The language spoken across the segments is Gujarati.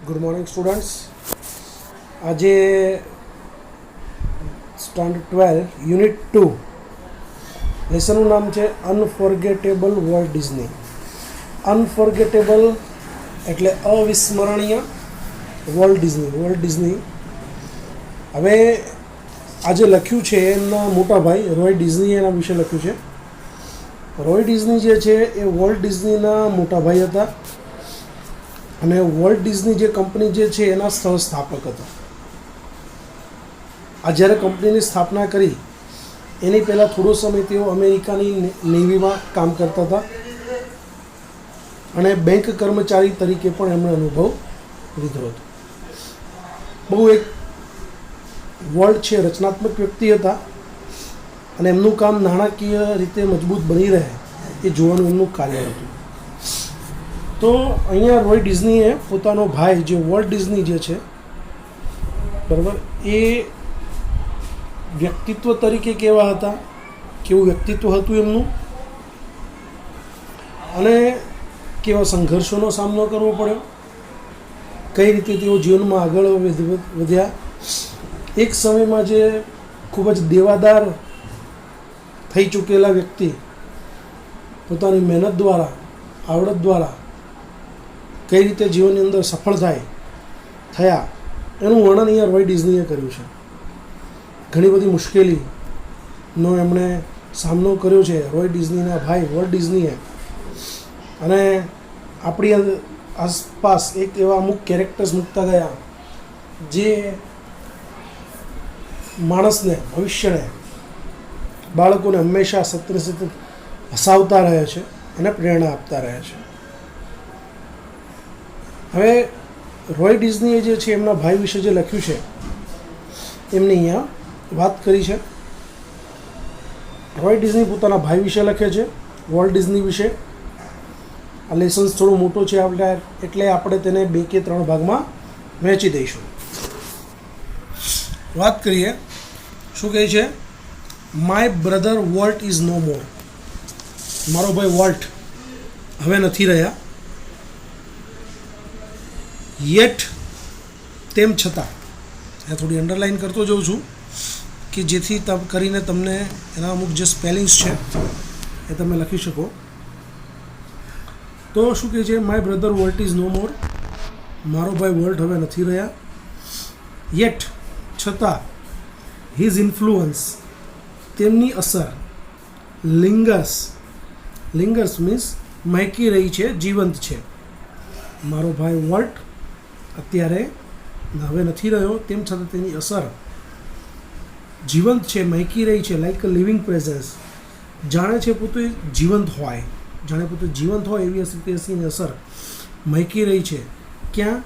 Good morning students. આજે સ્ટાન્ડર્ડ 12 યુનિટ 2 લેસનનું નામ છે અનફોર્ગેટેબલ વોલ્ટ ડિઝની. અનફોર્ગેટેબલ એટલે અવિસ્મરણીય. વોલ્ટ ડિઝની હવે આજે લખ્યું છે એમના મોટા ભાઈ રોય ડિઝની, એના વિશે લખ્યું છે. રોય ડિઝની જે છે એ વોલ્ટ ડિઝનીના મોટા ભાઈ હતા અને વોલ્ટ ડિઝની જે કંપની જે છે એના સહસ્થાપક હતા. આ જ્યારે કંપનીની સ્થાપના કરી એની પહેલાં થોડો સમય તેઓ અમેરિકાની નેવીમાં કામ કરતા હતા અને બેંક કર્મચારી તરીકે પણ એમણે અનુભવ લીધો હતો. બહુ એક વોલ્ટ છે રચનાત્મક વ્યક્તિ હતા અને એમનું કામ નાણાકીય રીતે મજબૂત બની રહે એ જોવાનું એમનું કાર્ય હતું. તો અહીંયા રોય ડિઝનીએ પોતાનો ભાઈ જે વોલ્ટ ડિઝની જે છે બરાબર, એ વ્યક્તિત્વ તરીકે કેવા હતા, કેવું વ્યક્તિત્વ હતું એમનું અને કેવા સંઘર્ષોનો સામનો કરવો પડ્યો, કઈ રીતે તેઓ જીવનમાં આગળ વધ્યા. એક સમયમાં જે ખૂબ જ દેવાદાર થઈ ચૂકેલા વ્યક્તિ પોતાની મહેનત દ્વારા, આવડત દ્વારા કઈ રીતે જીવનની અંદર સફળ થયા એનું વર્ણન અહીંયા રોય ડિઝનીએ કર્યું છે. ઘણી બધી મુશ્કેલીનો એમણે સામનો કર્યો છે રોય ડિઝનીના ભાઈ વોલ્ટ ડિઝનીએ. અને આપણી આસપાસ એક એવા અમુક કેરેક્ટર્સ મૂકતા ગયા જે માણસને, ભવિષ્યને, બાળકોને હંમેશા સતત હસાવતા રહે છે અને પ્રેરણા આપતા રહે છે. હવે રોય ડિઝનીએ જે છે એમના ભાઈ વિશે જે લખ્યું છે એમની અહીંયા વાત કરી છે. રોય ડિઝની પોતાના ભાઈ વિશે લખે છે, વોલ્ટ ડિઝની વિશે. આ લેસન્સ થોડો મોટો છે એટલે આપણે તેને 2 કે 3 ભાગમાં વહેંચી દઈશું. વાત કરીએ, શું કહે છે? My brother Walt is no more. મારો ભાઈ વોલ્ટ હવે નથી રહ્યા. યેટ, તેમ છતાં, આ થોડી અંડરલાઇન કરતો જાઉં છું કે જેથી કરીને તમને એના અમુક જે સ્પેલિંગ્સ છે એ તમે લખી શકો. તો શું કહે છે? My brother Walt is no more. મારો ભાઈ વોલ્ટ હવે નથી રહ્યા. યેટ, છતાં, હિઝ ઇન્ફ્લુઅન્સ, તેમની અસર, લિંગર્સ મીન્સ મહેકી રહી છે, જીવંત છે. મારો ભાઈ વોલ્ટ અત્યારે હવે નથી રહ્યો, તેમ છતાં તેની અસર જીવંત છે, મહેકી રહી છે. લાઈક અ લિવિંગ પ્રેઝન્સ, જાણે પોતે જીવંત હોય એવી તેની અસર મહેકી રહી છે. ક્યાં?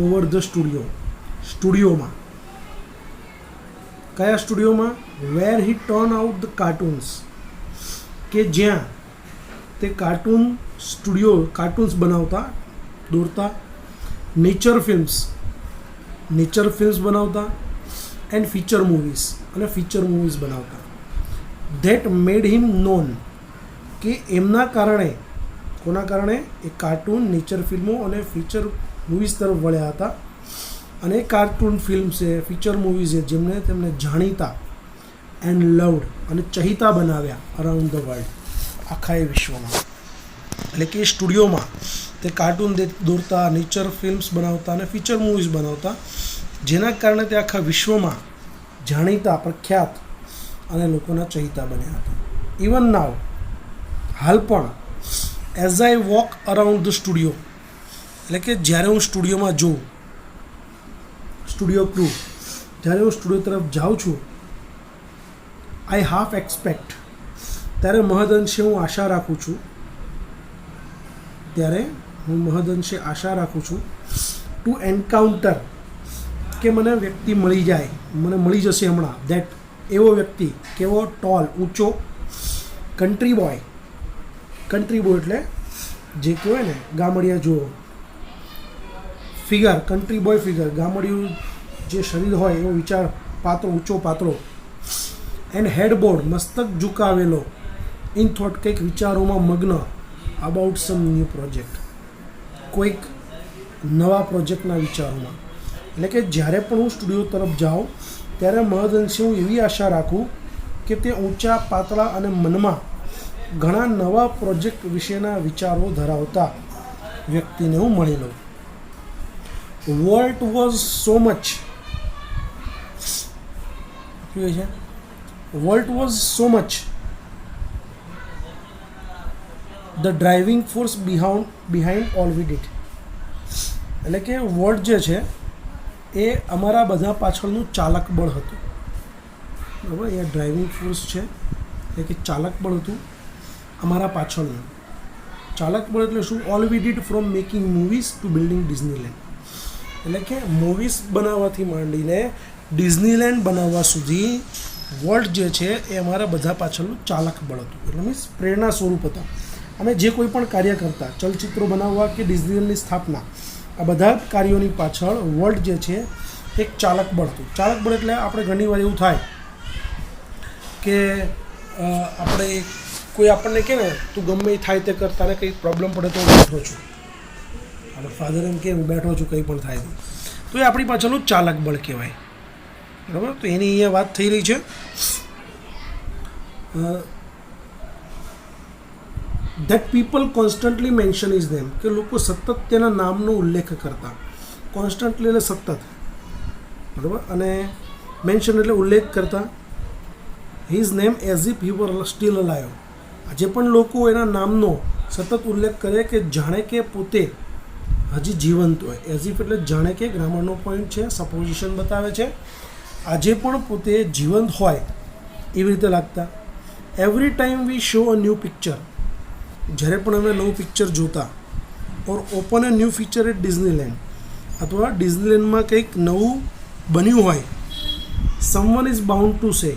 ઓવર ધ સ્ટુડિયોમાં. કયા સ્ટુડિયોમાં? વેર હી ટર્ન આઉટ ધ કાર્ટૂન્સ, કે જ્યાં તે કાર્ટૂન્સ બનાવતા, દોરતા. નેચર ફિલ્મ્સ બનાવતા. એન્ડ ફીચર મૂવીઝ બનાવતા. ધેટ મેડ હિમ નોન, કે એમના કારણે, કોના કારણે? એ કાર્ટૂન, નેચર ફિલ્મો અને ફીચર મૂવીઝ તરફ વળ્યા હતા. અને કાર્ટૂન ફિલ્મ્સે, ફીચર મૂવીઝે જેમને તેમને જાણીતા એન્ડ લવડ અને ચહિતા બનાવ્યા અરાઉન્ડ ધ વર્લ્ડ, આખા એ વિશ્વમાં. એટલે કે સ્ટુડિયોમાં તે કાર્ટૂન દોરતા, નેચર ફિલ્મ્સ બનાવતા અને ફીચર મૂવીઝ બનાવતા, જેના કારણે તે આખા વિશ્વમાં જાણીતા, પ્રખ્યાત અને લોકોના ચહિતા બન્યા હતા. ઇવન નાવ, હાલ પણ, as I walk around the studio, એટલે કે જ્યારે હું સ્ટુડિયોમાં જોઉં, જ્યારે હું સ્ટુડિયો તરફ જાઉં છું, આઈ હાફ એક્સપેક્ટ, ત્યારે મહદઅંશે હું આશા રાખું છું ટુ એન્કાઉન્ટર, કે મને વ્યક્તિ મળી જશે હમણાં. ધેટ, એવો વ્યક્તિ, કેવો? ટોલ, ઊંચો. કન્ટ્રી બોય એટલે જે કહેવાય ને ગામડિયા જુઓ. ફિગર, કન્ટ્રી બોય ફિગર, ગામડિયું જે શરીર હોય એવો વિચાર, ઊંચો પાતળો. એન્ડ હેડબોર્ડ, મસ્તક ઝુકાવેલો. ઇન થોટ, કંઈક વિચારોમાં મગ્ન. અબાઉટ સમ ન્યૂ પ્રોજેક્ટ, કોઈક નવા પ્રોજેક્ટના વિચારોમાં. એટલે કે જ્યારે પણ હું સ્ટુડિયો તરફ જાઉં ત્યારે મહદઅંશે હું એવી આશા રાખું કે તે ઊંચા પાતળા અને મનમાં ઘણા નવા પ્રોજેક્ટ વિશેના વિચારો ધરાવતા વ્યક્તિને હું મળી લઉં. Volt was so much volt was so much the driving force behind all we did. એટલે કે વોલ્ટ જે છે એ અમારા બધા પાછળનું ચાલક બળ હતું. બરાબર, એ ડ્રાઇવિંગ ફોર્સ છે એટલે કે ચાલક બળ હતું અમારા પાછળનું. ચાલક બળ એટલે શું? All we did from making movies to building Disneyland. એટલે કે મૂવીઝ બનાવવાથી માંડીને ડિઝનીલેન્ડ બનાવવા સુધી વોલ્ટ જે છે એ અમારા બધા પાછળનું ચાલક બળ હતું. એટલે મીન્સ પ્રેરણા સ્વરૂપ હતા. અમે જે કોઈ પણ કાર્ય કરતા, ચલચિત્રો બનાવવા કે ડિઝનીલેન્ડની સ્થાપના, આ બધા કાર્યોની પાછળ વોલ્ટ જે છે એક ચાલક બળ હતું. ચાલક બળ એટલે આપણે ઘણીવાર એવું થાય કે આપણે કોઈ આપણને કહે ને તું ગમે એ થાય તે કરતા ને કંઈ પ્રોબ્લેમ પડે તો હું બેઠો છું, અને ફાધર એમ કે હું બેઠો છું કંઈ પણ થાય તો એ આપણી પાછળનું ચાલક બળ કહેવાય. બરાબર, તો એની અહીંયા વાત થઈ રહી છે. That people constantly mention his name, કે લોકો સતત તેના નામનો ઉલ્લેખ કરતા. કોન્સ્ટન્ટલી એટલે સતત, બરાબર, અને મેન્શન એટલે ઉલ્લેખ કરતા. His name as if he were still alive. આજે પણ લોકો એના નામનો સતત ઉલ્લેખ કરે કે જાણે કે પોતે હજી જીવંત હોય. એઝ ઇફ એટલે જાણે કે, ગ્રામરનો પોઈન્ટ છે, સપોઝિશન બતાવે છે. આજે પણ પોતે જીવંત હોય એવી રીતે લાગતા. Every time we show a new picture, જ્યારે પણ અમે નવું પિક્ચર જોતા, or open a new feature at Disneyland, અથવા ડિઝનીલેન્ડમાં કંઈક નવું બન્યું હોય, someone is bound to say,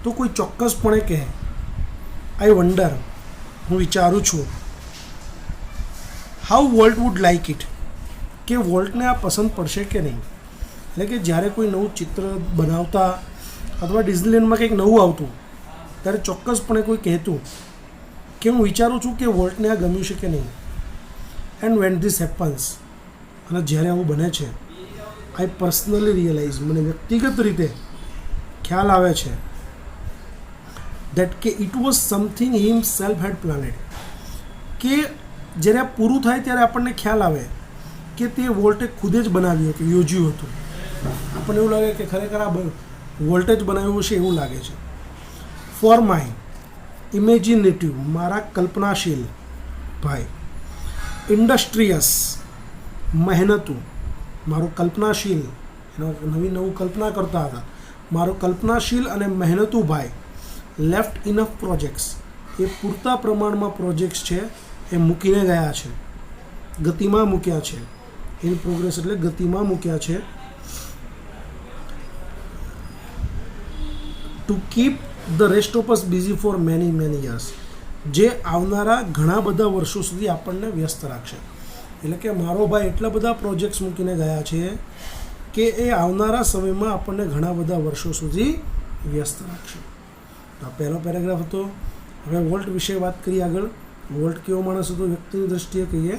તો કોઈ ચોક્કસપણે કહે આઈ વન્ડર, હું વિચારું છું, how volt would like it, કે વોલ્ટને આ પસંદ પડશે કે નહીં. એટલે કે જ્યારે કોઈ નવું ચિત્ર બનાવતા અથવા ડિઝનીલેન્ડમાં કંઈક નવું આવતું ત્યારે ચોક્કસપણે કોઈ કહેતું કે હું વિચારું છું કે વોલ્ટને આ ગમ્યું છે કે નહીં. એન્ડ વેન ધીસ હેપન્સ, અને જ્યારે આવું બને છે, આઈ પર્સનલી રિયલાઇઝ, મને વ્યક્તિગત રીતે ખ્યાલ આવે છે દેટ કે it was something himself had planned, કે જ્યારે આ પૂરું થાય ત્યારે આપણને ખ્યાલ આવે કે તે વોલ્ટે ખુદ જ બનાવ્યું હતું, યોજ્યું હતું. આપણને એવું લાગે કે ખરેખર આ વોલ્ટે જ બનાવ્યું છે એવું લાગે છે. ફોર માય ઇમેજિનેટિવ, મારા કલ્પનાશીલ ભાઈ. ઇન્ડસ્ટ્રીયસ, મહેનતુ, મારો કલ્પનાશીલ, નવું કલ્પના કરતા હતા, મારો કલ્પનાશીલ અને મહેનતુ ભાઈ. લેફ્ટ ઇનફ પ્રોજેક્ટ્સ, એ પૂરતા પ્રમાણમાં પ્રોજેક્ટ્સ છે એ મૂકીને ગયા છે, ગતિમાં મૂક્યા છે. ઇન પ્રોગ્રેસ એટલે ગતિમાં મૂક્યા છે. To keep the rest of us busy for many years, જે આવનારા ઘણા બધા વર્ષો સુધી આપણને વ્યસ્ત રાખશે. એટલે કે મારો ભાઈ એટલા બધા પ્રોજેક્ટ્સ મૂકીને ગયા છે કે એ આવનારા સમયમાં આપણને ઘણા બધા વર્ષો સુધી વ્યસ્ત રાખશે. તો આ પહેલો પેરેગ્રાફ હતો. હવે વોલ્ટ વિશે વાત કરીએ આગળ. વોલ્ટ કેવો માણસ હતો વ્યક્તિની દ્રષ્ટિએ કહીએ?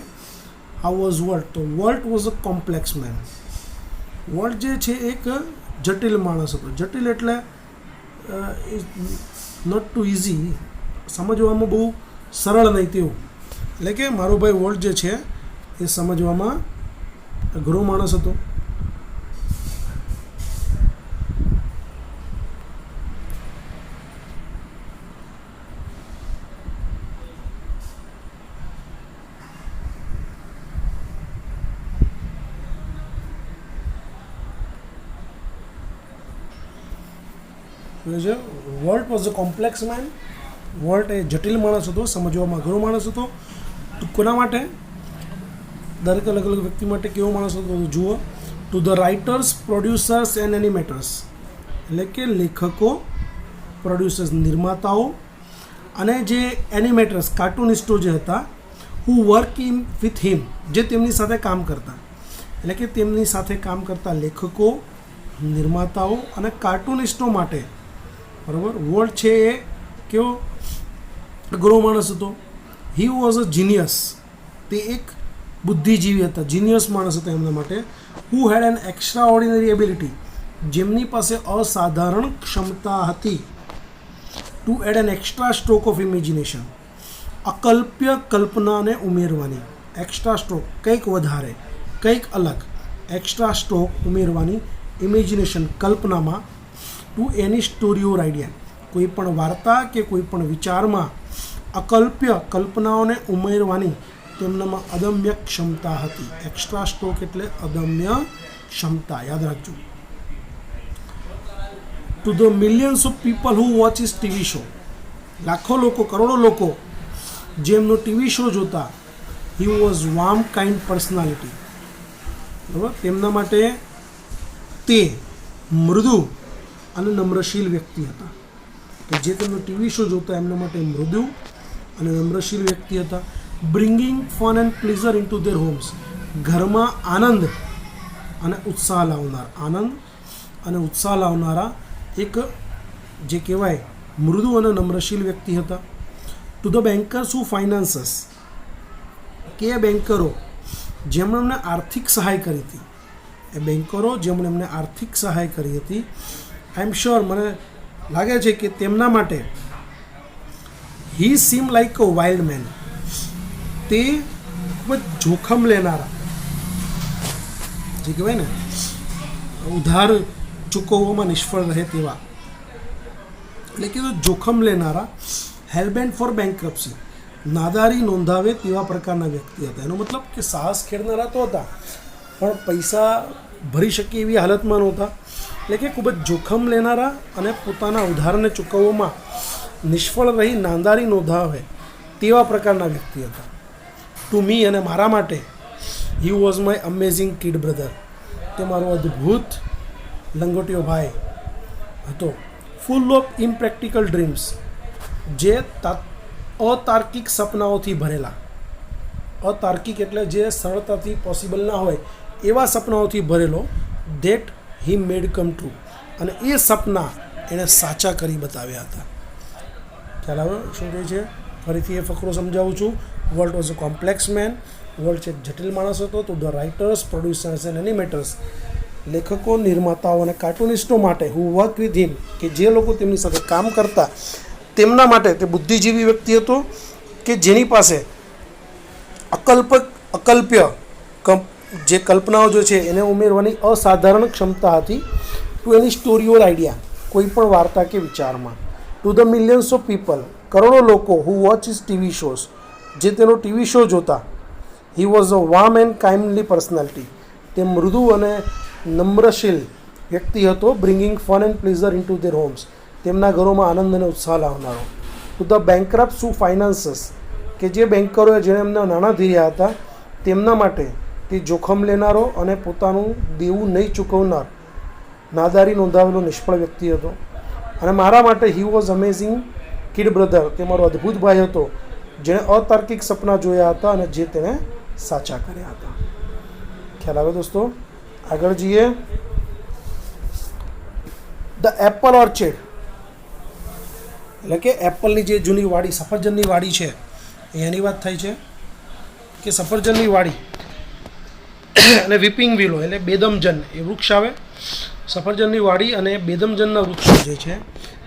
How was Walt? તો Walt was a complex man. Walt જે છે એક જટિલ માણસ હતો. જટિલ એટલે નોટ ટુ ઇઝી, સમજવામાં બહુ સરળ નહીં તેવું. એટલે કે મારો ભાઈ વોલ્ટ જે છે એ સમજવામાં અઘરો માણસ હતો. Walt was a complex man. Walt એ જટિલ માણસ હતો, સમજવામાં અઘરો માણસ હતો. તો કોના માટે? દરેક અલગ અલગ વ્યક્તિ માટે કેવો માણસ હતો જુઓ. To the writers, producers and animators, એટલે કે લેખકો, પ્રોડ્યુસર્સ નિર્માતાઓ, અને જે એનિમેટર્સ કાર્ટૂનિસ્ટો જે હતા, હુ વર્ક ઇન વિથ હિમ, જે તેમની સાથે કામ કરતા. એટલે કે તેમની સાથે કામ કરતા લેખકો, નિર્માતાઓ અને કાર્ટૂનિસ્ટો માટે, બરાબર, વોલ્ટ છે એ કેવો અઘરો માણસ હતો. હી વોઝ અ જીનિયસ, તે એક બુદ્ધિજીવી હતા, જીનિયસ માણસ હતા એમના માટે. Who had an extraordinary ability, જેમની પાસે અસાધારણ ક્ષમતા હતી. To add an extra stroke of imagination, અકલ્પ્ય કલ્પનાને ઉમેરવાની. એક્સ્ટ્રા સ્ટ્રોક કંઈક વધારે, કંઈક અલગ, એક્સ્ટ્રા સ્ટ્રોક ઉમેરવાની ઇમેજિનેશન કલ્પનામાં. To any story or idea, કોઈ પણ વાર્તા કે કોઈ પણ વિચારમાં અકલ્પ્ય કલ્પનાઓને ઉમેરવાની તેમનામાં અદમ્ય ક્ષમતા હતી. એક્સ્ટ્રા સ્ટ્રોક એટલે અદમ્ય ક્ષમતા, યાદ રાખજો. Two the millions of people who watch is TV show, લાખો લોકો, કરોડો લોકો જે એમનો ટીવી શો જોતા. He was warm kind personality, બરાબર. તેમના માટે તે મૃદુ અને નમ્રશીલ વ્યક્તિ હતા. કે જે તેમનો ટીવી શો જોતા એમના માટે મૃદુ અને નમ્રશીલ વ્યક્તિ હતા. Bringing fun and pleasure into their homes, ઘરમાં આનંદ અને ઉત્સાહ લાવનાર, આનંદ અને ઉત્સાહ લાવનારા એક જે કહેવાય મૃદુ અને નમ્રશીલ વ્યક્તિ હતા. ટુ ધ બેન્કર્સ હુ ફાઇનાન્સસ, કે બેન્કરો જેમણે એમને આર્થિક સહાય કરી હતી. એ બેન્કરો જેમણે એમને આર્થિક સહાય કરી હતી. આઈ એમ શ્યોર, મને લાગે છે કે તેમના માટે હી સીમ લાઈક અ વાઇલ્ડ મેન, તે ખૂબ જ જોખમ લેનારા, જે કહેવાય ને ઉધાર ચૂકવવામાં નિષ્ફળ રહે તેવા, એટલે કે જોખમ લેનારા. હેલબેન્ટ ફોર બેન્કરપ્સી, નાદારી નોંધાવે તેવા પ્રકારના વ્યક્તિ હતા. એનો મતલબ કે સાહસ ખેડનારા તો હતા પણ પૈસા ભરી શકે એવી હાલતમાં નહોતા. એટલે કે ખૂબ જ જોખમ લેનારા અને પોતાના ઉધારને ચૂકવવામાં નિષ્ફળ રહી નાદારી નોંધાવે તેવા પ્રકારના વ્યક્તિ હતા. ટુ મી, અને મારા માટે, he was my amazing kid brother, તે મારો અદ્ભુત લંગોટીયો ભાઈ હતો. ફૂલ ઓફ ઇમ્પ્રેક્ટિકલ ડ્રીમ્સ, જે અતાર્કિક સપનાઓથી ભરેલા. અતાર્કિક એટલે જે સરળતાથી પોસિબલ ના હોય એવા સપનાઓથી ભરેલો. That he made come true, અને એ સપના એણે સાચા કરી બતાવ્યા હતા. ખ્યાલ આવે શું કહે છે? ફરીથી એ ફકરો સમજાવું છું. Walt was a complex man, Walt એક જટિલ માણસ હતો. તો the writers, producers and animators, લેખકો, નિર્માતાઓ અને કાર્ટુનિસ્ટો માટે, હુ વર્ક વિથ હિમ, કે જે લોકો તેમની સાથે કામ કરતા તેમના માટે તે બુદ્ધિજીવી વ્યક્તિ હતો કે જેની પાસે અકલ્પ્ય જે કલ્પનાઓ જે છે એને ઉમેરવાની અસાધારણ ક્ષમતા હતી. To any story or idea, કોઈ પણ વાર્તા કે વિચારમાં. To the millions of people, કરોડો લોકો, who watch his TV shows, જે તેનો ટીવી શો જોતા. He was a warm and kindly personality, તે મૃદુ અને નમ્રશીલ વ્યક્તિ હતો. Bringing fun and pleasure into their homes, તેમના ઘરોમાં આનંદ અને ઉત્સાહ લાવનારો. ટુ ધ બેન્કરપ્ટ્સ હુ ફાઇનાન્સસ, કે જે બેન્કરોએ જેણે એમના નાણાં ધીર્યા હતા તેમના માટે તે જોખમ લેનારો અને પોતાનું દેવું નહીં ચૂકવનાર, નાદારી નોંધાવેલો નિષ્ફળ વ્યક્તિ હતો. અને મારા માટે he was amazing kid brother, તે મારો અદ્ભુત ભાઈ હતો જેણે અતાર્કિક સપના જોયા હતા અને જે તેણે સાચા કર્યા હતા. ખ્યાલ આવે દોસ્તો? આગળ જઈએ. ધ એપલ ઓર્ચર્ડ, એટલે કે એપલની જે જૂની વાડી, સફરજનની વાડી છે એની વાત થાય છે. કે સફરજનની વાડી અને વિપિંગ વિલો એટલે બેદમજન એ વૃક્ષ આવે. સફરજનની વાડી અને બેદમજનના વૃક્ષો જે છે,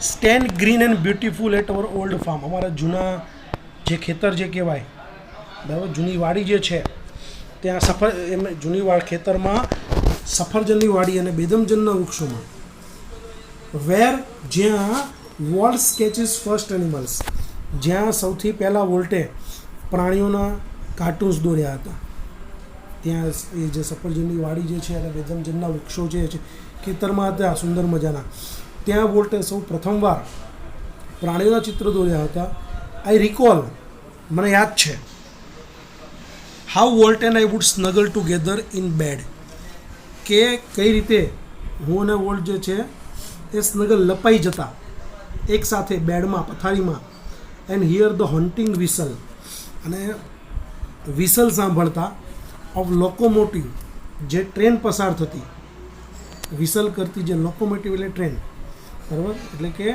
stand green and beautiful at our old farm, અમારા જૂના જે ખેતર જે કહેવાય, બરાબર, જૂની વાડી જે છે ત્યાં જૂની ખેતરમાં સફરજનની વાડી અને બેદમજનના વૃક્ષોમાં. વેર, જ્યાં વોલ્ટ સ્કેચિસ ફર્સ્ટ એનિમલ્સ, જ્યાં સૌથી પહેલાં વોલ્ટે પ્રાણીઓના કાર્ટૂન્સ દોર્યા હતા, ત્યાં એ જે સફરજનની વાડી જે છે અને બેદમજનના વૃક્ષો જે છે ખેતરમાં હતા સુંદર મજાના, ત્યાં વોલ્ટે સૌ પ્રથમવાર પ્રાણીઓના ચિત્ર દોર્યા હતા. આઈ રિકોલ, મને યાદ છે, how Walt and I would snuggle together in bed, કે કઈ રીતે હું અને વોલ્ટ જે છે એ સ્નગલ લપાઈ જતા એક સાથે બેડમાં, પથારીમાં. એન્ડ હિયર ધ હોન્ટિંગ વિસલ, અને વિસલ સાંભળતા ઓફ લોકોમોટિવ, જે ટ્રેન પસાર થતી, વિસલ કરતી જે લોકોમોટિવ એટલે ટ્રેન, બરાબર, એટલે કે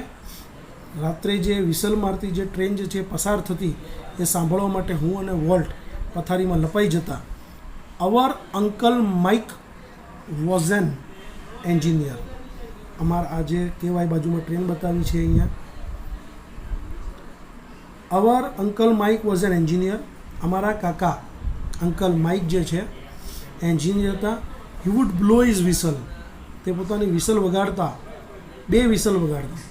રાત્રે જે વિસલ મારતી જે ટ્રેન જે છે પસાર થતી એ સાંભળવા માટે હું અને વોલ્ટ પથારીમાં લપાઈ જતા. Our uncle Mike was an engineer. અમારા આ જે કહેવાય બાજુમાં ટ્રેન બતાવી છે અહીંયા, our uncle Mike was an engineer. અમારા કાકા અંકલ માઇક જે છે એન્જિનિયર હતા. He would blow his whistle. તે પોતાની વિસલ વગાડતા, 2 વિસલ વગાડતા.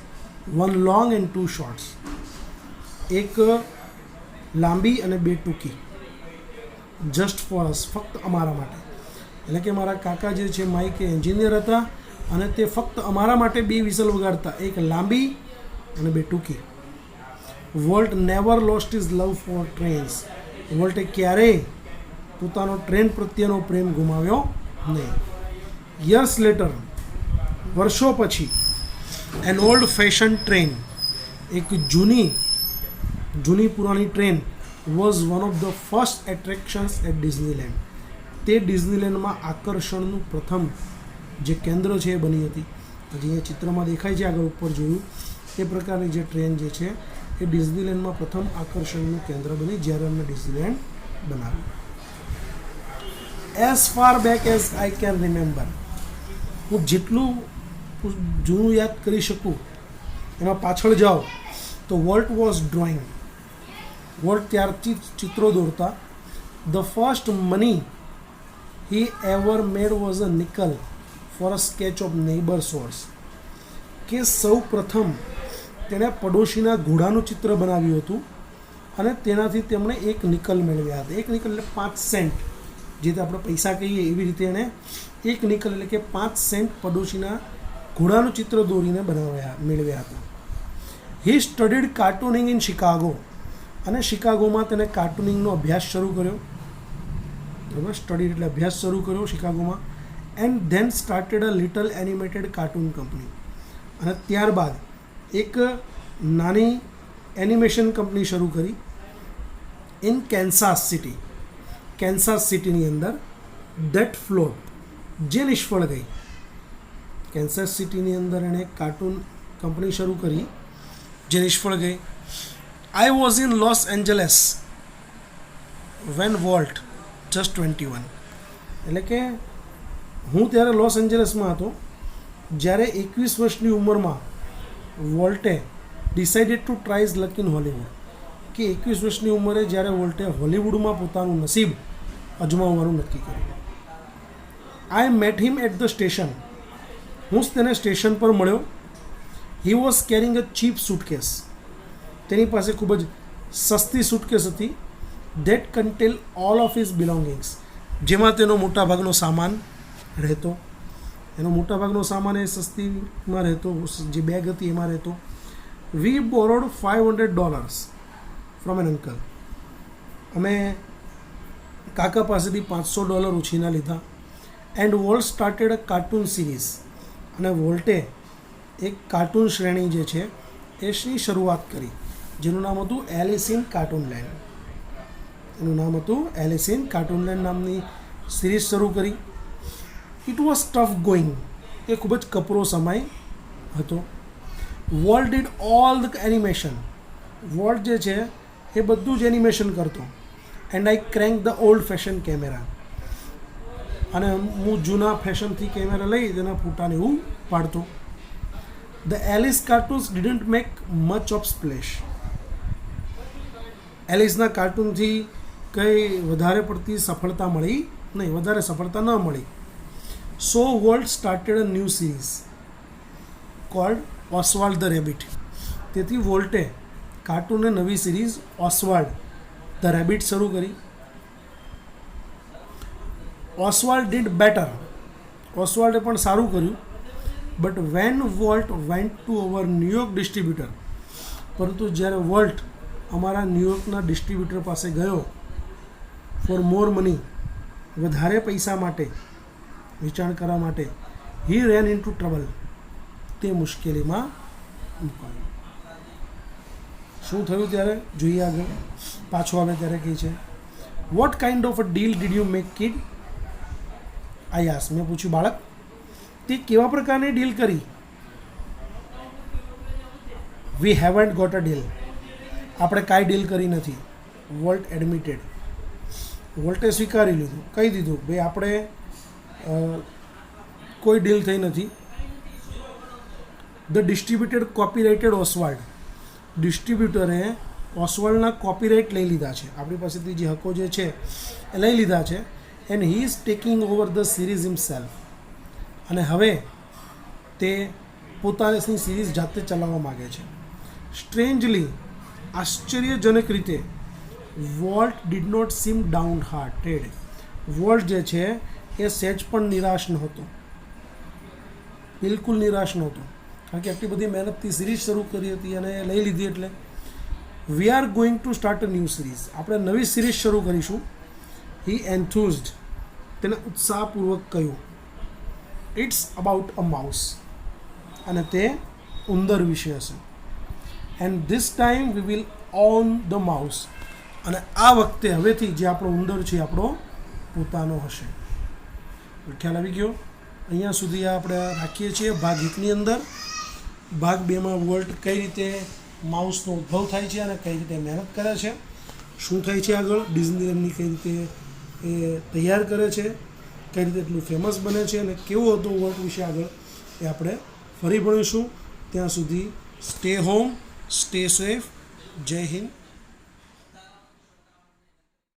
1 લોંગ એન્ડ 2 શોર્ટ્સ. એક લાંબી અને 2 ટૂંકી. જસ્ટ ફોર અસ, ફક્ત અમારા માટે. એટલે કે મારા કાકા જે છે માઇક એ એન્જિનિયર હતા અને તે ફક્ત અમારા માટે 2 વિસલ વગાડતા, એક લાંબી અને 2 ટૂંકી. Walt never lost his love for trains. વોલ્ટે ક્યારેય પોતાનો ટ્રેન પ્રત્યેનો પ્રેમ ગુમાવ્યો નહીં. યર્સ લેટર, વર્ષો પછી, એન ઓલ્ડ ફેશન ટ્રેન, એક જૂની પુરાણી train was one of the first attractions at Disneyland. તે ડિઝનીલેન્ડમાં આકર્ષણનું પ્રથમ જે કેન્દ્ર છે એ બની હતી. હજી એ ચિત્રમાં દેખાય છે, આગળ ઉપર જોયું તે પ્રકારની જે ટ્રેન જે છે એ ડિઝનીલેન્ડમાં પ્રથમ આકર્ષણનું કેન્દ્ર બની જ્યારે અમને ડિઝનીલેન્ડ બનાવ્યું. As far back as I can remember. હું જેટલું જૂનું યાદ કરી શકું એમાં પાછળ જાઓ તો વોલ્ટ વોઝ ડ્રોઈંગ. વોલ્ટ ત્યારથી ચિત્રો દોરતા. The first money he ever made was a nickel for a sketch of neighbours horse. કે સૌ પ્રથમ તેણે પડોશીના ઘોડાનું ચિત્ર બનાવ્યું હતું અને તેનાથી તેમણે 1 નિકલ મેળવ્યા હતા. 1 નિકલ એટલે 5 સેન્ટ, જે આપણે પૈસા કહીએ એવી રીતે એણે 1 નિકલ એટલે કે 5 સેન્ટ પડોશીના ઘોડાનું ચિત્ર દોરીને મેળવ્યા હતા. હી સ્ટડીડ કાર્ટૂનિંગ ઇન શિકાગો. અને શિકાગોમાં તેને કાર્ટૂનિંગનો અભ્યાસ શરૂ કર્યો. બરાબર, સ્ટડીડ એટલે અભ્યાસ શરૂ કર્યો શિકાગોમાં. And then started a little animated cartoon company. અને ત્યારબાદ એક નાની એનિમેશન કંપની શરૂ કરી ઇન કેન્સાસ સિટી. કેન્સાસ સિટીની અંદર. ધેટ ફ્લોટ, જે નિષ્ફળ ગઈ. કેન્સાસ સિટીની અંદર એણે એક કાર્ટૂન કંપની શરૂ કરી જે નિષ્ફળ ગઈ. I was in Los Angeles when Walt just 21. એટલે કે હું ત્યારે લોસ એન્જલસમાં હતો જ્યારે 21 વર્ષની ઉંમરમાં વોલ્ટે decided to tries luck in Hollywood. કે 21 વર્ષની ઉંમરે જ્યારે વોલ્ટે હોલિવૂડમાં પોતાનું નસીબ અજમાવવાનું નક્કી કર્યું. I met him at the station. હું તેને સ્ટેશન પર મળ્યો. He was carrying a cheap suitcase. તેની પાસે ખૂબ જ સસ્તી સૂટકેસ હતી. That contained all of his belongings. જેમાં તેનો મોટાભાગનો સામાન રહેતો. એનો મોટાભાગનો સામાન એ સસ્તીમાં રહેતો, જે બેગ હતી એમાં રહેતો. વી બોરોડ $500 ફ્રોમ એન અંકલ. અમે કાકા પાસેથી $500 ઉછીના લીધા. And volt started a cartoon series. અને વોલ્ટે એક કાર્ટૂન શ્રેણી જે છે એની શરૂઆત કરી જેનું નામ હતું એલિસ ઇન કાર્ટૂનલેન્ડ. એનું નામ હતું એલિસ ઇન કાર્ટૂનલેન્ડ નામની સિરીઝ શરૂ કરી. It was tough going. એ ખૂબ જ કપરો સમય હતો. Walt did all the animation. Walt જે છે એ બધું જ એનિમેશન કરતો. And I crank the old fashion camera. અને હું જૂના ફેશનથી કેમેરા લઈ તેના ફોટાને એવું પાડતો. The Alice cartoons didn't make much of splash. એલિસના કાર્ટૂનથી કંઈ વધારે પડતી સફળતા મળી નહીં, વધારે સફળતા ન મળી. So Walt started a new series called Oswald the rabbit. તેથી વોલ્ટે કાર્ટૂનની નવી સિરીઝ ઓસ્વાલ્ડ ધ રેબિટ શરૂ કરી. ઓસ્વાલ્ડ ડીડ બેટર. ઓસ્વાલ્ડે પણ સારું કર્યું. But when volt went to our New York distributor. પરંતુ જ્યારે વોલ્ટ અમારા ન્યૂયોર્કના ડિસ્ટ્રીબ્યુટર પાસે ગયો ફોર મોર મની, વધારે પૈસા માટે, વેચાણ કરવા માટે, હી રેન ઇન ટુ ટ્રબલ. તે મુશ્કેલીમાં મુકાયો. શું થયું ત્યારે જોઈએ આગળ. પાછો આવે ત્યારે કહે છે what kind of a deal did you make kid. આયાસ. મેં પૂછ્યું બાળક તે કેવા પ્રકારની ડીલ કરી. We haven't got a deal. આપણે કાંઈ ડીલ કરી નથી. Volt admitted. વોલ્ટે સ્વીકારી લીધું, કહી દીધું ભાઈ આપણે કોઈ ડીલ થઈ નથી. ધ ડિસ્ટ્રીબ્યુટેડ કોપીરાઇટેડ ઓસવાલ્ડ, ડિસ્ટ્રીબ્યુટરે ઓસવાલ્ડના કોપીરાઇટ લઈ લીધા છે, આપણી પાસેથી જે હકો જે છે એ લઈ લીધા છે. And he is taking over the series himself, અને હવે તે પોતાની સિરીઝ જાતે ચલાવવા માગે છે. સ્ટ્રેન્જલી, આશ્ચર્યજનક રીતે, Walt did not seem downhearted. Walt જે છે એ સહેજ પણ નિરાશ નહોતો, બિલકુલ નિરાશ નહોતો, કારણ કે આટલી બધી મહેનતથી સિરીઝ શરૂ કરી હતી અને લઈ લીધી. એટલે we are going to start a new series, આપણે નવી સિરીઝ શરૂ કરીશું. હી એન્થુઝડ, તેને ઉત્સાહપૂર્વક કહ્યું. ઇટ્સ અબાઉટ અ માઉસ, અને તે ઉંદર વિશે હશે. And this time we will on the mouse, અને આ વખતે હવેથી જે આપણો ઉંદર છે આપણો પોતાનો હશે. ખ્યાલ આવી ગયો? અહીંયા સુધી આપણે રાખીએ છીએ ભાગ 1ની અંદર. ભાગ 2માં વોલ્ટ કઈ રીતે માઉસનો ઉદ્ભવ થાય છે અને કઈ રીતે મહેનત કરે છે, શું થાય છે આગળ, ડિઝનીલેન્ડની કઈ રીતે એ તૈયાર કરે છે, કઈ રીતે એટલું ફેમસ બને છે અને કેવો હતો વોલ્ટ વિશે આગળ એ આપણે ફરી ભણીશું. ત્યાં સુધી સ્ટે હોમ, સ્ટે સેફ. જય હિન્દ.